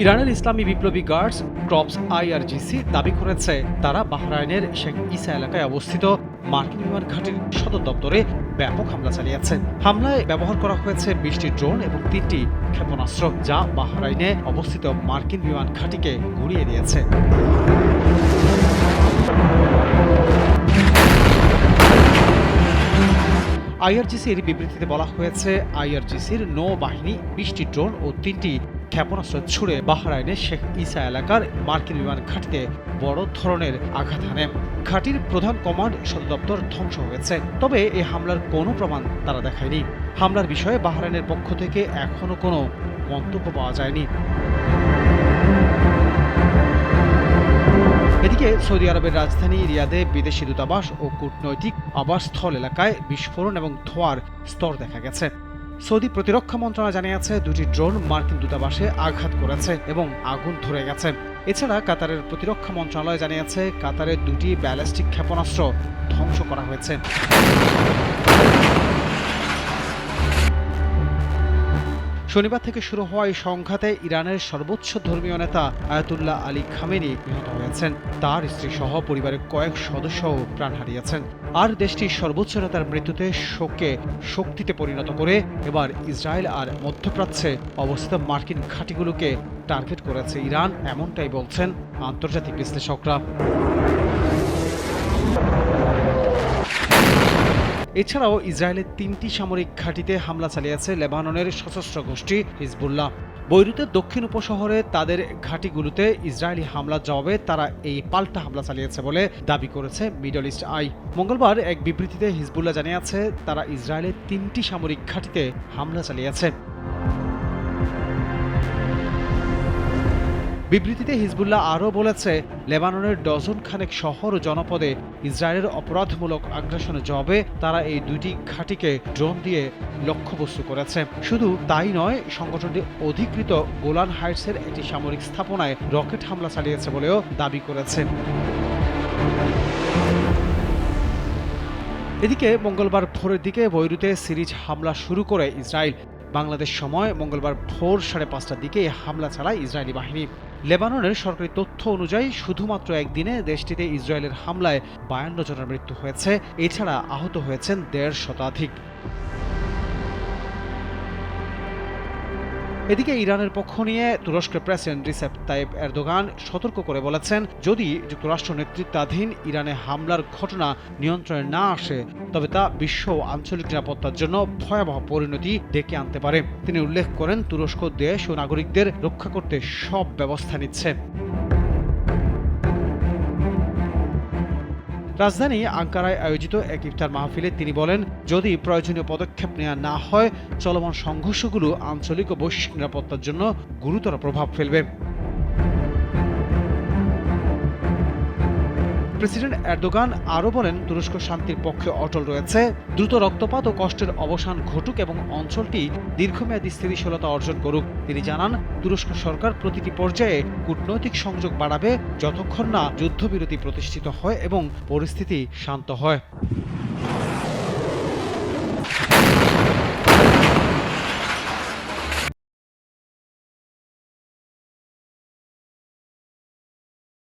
ইরানের ইসলামী বিপ্লবী guards crops IRGC দাবি করেছে তারা বাহরাইনের শেখ ইসা এলাকায় অবস্থিত মার্কিন বিমান ঘাঁটির সদর দপ্তরে ব্যাপক হামলা চালিয়েছে। হামলায় ব্যবহার করা হয়েছে ২০টি ড্রোন এবং ৩টি ক্ষেপণাস্ত্র, যা বাহরাইনে অবস্থিত মার্কিন বিমান ঘাঁটিকে গুঁড়িয়ে দিয়েছে। আইআরজিসির বিবৃতিতে বলা হয়েছে, আইআরজিসির নৌবাহিনী ২০টি ড্রোন ও ৩টি ক্ষেপণাস্ত্র ছুড়ে বাহরাইনের শেখ ইসা এলাকার মার্কিন বিমান ঘাঁটিতে বড় ধরনের আঘাত হানে। ঘাঁটির প্রধান কমান্ড সদর দপ্তর ধ্বংস হয়েছে, তবে এই হামলার কোনো প্রমাণ তারা দেখায়নি। হামলার বিষয়ে বাহরাইনের পক্ষ থেকে এখনো কোনো মন্তব্য পাওয়া যায়নি। এদিকে সৌদি আরবের রাজধানী রিয়াদে বিদেশি দূতাবাস ও কূটনৈতিক আবাসস্থল এলাকায় বিস্ফোরণ এবং ধোঁয়ার স্তর দেখা গেছে। সৌদি প্রতিরক্ষা মন্ত্রণালয় জানিয়েছে, ২টি ড্রোন মার্কিন দূতাবাসে আঘাত করেছে এবং আগুন ধরে গেছে। এছাড়া কাতারের প্রতিরক্ষা মন্ত্রণালয় জানিয়েছে, কাতারের ২টি ব্যালিস্টিক ক্ষেপণাস্ত্র ধ্বংস করা হয়েছে। শনিবার থেকে শুরু হওয়া এই সংঘাতে ইরানের সর্বোচ্চ ধর্মীয় নেতা আয়াতুল্লাহ আলী খামেনি নিহত হয়েছেন। তার স্ত্রী সহ পরিবারের কয়েক সদস্যও প্রাণ হারিয়েছেন। আর দেশটির সর্বোচ্চ নেতার মৃত্যুতে শোককে শক্তিতে পরিণত করে এবার ইসরায়েল আর মধ্যপ্রাচ্যে অবস্থিত মার্কিন ঘাঁটিগুলোকে টার্গেট করেছে ইরান, এমনটাই বলছেন আন্তর্জাতিক বিশ্লেষকরা। এছাড়াও ইসরায়েলের ৩টি সামরিক ঘাঁটিতে হামলা চালিয়েছে লেবাননের সশস্ত্র গোষ্ঠী হিজবুল্লাহ। বৈরুতের দক্ষিণ উপশহরে তাদের ঘাঁটিগুলোতে ইসরায়েলি হামলার জবাবে তারা এই পাল্টা হামলা চালিয়েছে বলে দাবি করেছে মিডল ইস্ট আই। মঙ্গলবার এক বিবৃতিতে হিজবুল্লাহ জানিয়েছে, তারা ইসরায়েলের 3টি সামরিক ঘাঁটিতে হামলা চালিয়েছে। বিবৃতিতে হিজবুল্লাহ আরও বলেছে, লেবাননের ডজন খানেক শহর ও জনপদে ইসরায়েলের অপরাধমূলক আগ্রাসনের জবাবে তারা এই 2টি ঘাঁটিকে ড্রোন দিয়ে লক্ষ্যবস্তু করেছে। শুধু তাই নয়, সংগঠনটি অধিকৃত গোলান হাইটসের একটি সামরিক স্থাপনায় রকেট হামলা চালিয়েছে বলেও দাবি করেছে। এদিকে মঙ্গলবার ভোরের দিকে বৈরুতে সিরিজ হামলা শুরু করে ইসরায়েল। বাংলাদেশ সময় মঙ্গলবার ভোর 5:30টার দিকে হামলা চালায় ইসরায়েলি বাহিনী। লেবাননের সরকারি তথ্য অনুযায়ী শুধুমাত্র একদিনে দেশটিতে ইসরায়েলের হামলায় 52 জনের মৃত্যু হয়েছে। এছাড়া আহত হয়েছেন 150 শতাধিক। এদিকে ইরানের পক্ষ নিয়ে তুরস্কের প্রেসিডেন্ট রিসেপ তাইপ এরদোগান সতর্ক করে বলেছেন, যদি যুক্তরাষ্ট্র নেতৃত্বাধীন ইরানে হামলার ঘটনা নিয়ন্ত্রণে না আসে, তবে তা বিশ্ব ও আঞ্চলিক নিরাপত্তার জন্য ভয়াবহ পরিণতি ডেকে আনতে পারে। তিনি উল্লেখ করেন, তুরস্ক দেশ ও নাগরিকদের রক্ষা করতে সব ব্যবস্থা নিচ্ছে। রাজধানী আঙ্কারায় আয়োজিত এক ইফতার মাহফিলে তিনি বলেন, যদি প্রয়োজনীয় পদক্ষেপ নেওয়া না হয়, চলমান সংঘর্ষগুলো আঞ্চলিক ও বৈশ্বিক নিরাপত্তার জন্য গুরুতর প্রভাব ফেলবে। প্রেসিডেন্ট এরদোগান আরও বলেন, তুরস্ক শান্তির পক্ষে অটল রয়েছে। দ্রুত রক্তপাত ও কষ্টের অবসান ঘটুক এবং অঞ্চলটি দীর্ঘমেয়াদী স্থিতিশীলতা অর্জন করুক। তিনি জানান, তুরস্ক সরকার প্রতিটি পর্যায়ে কূটনৈতিক সংযোগ বাড়াবে যতক্ষণ না যুদ্ধবিরতি প্রতিষ্ঠিত হয় এবং পরিস্থিতি শান্ত হয়।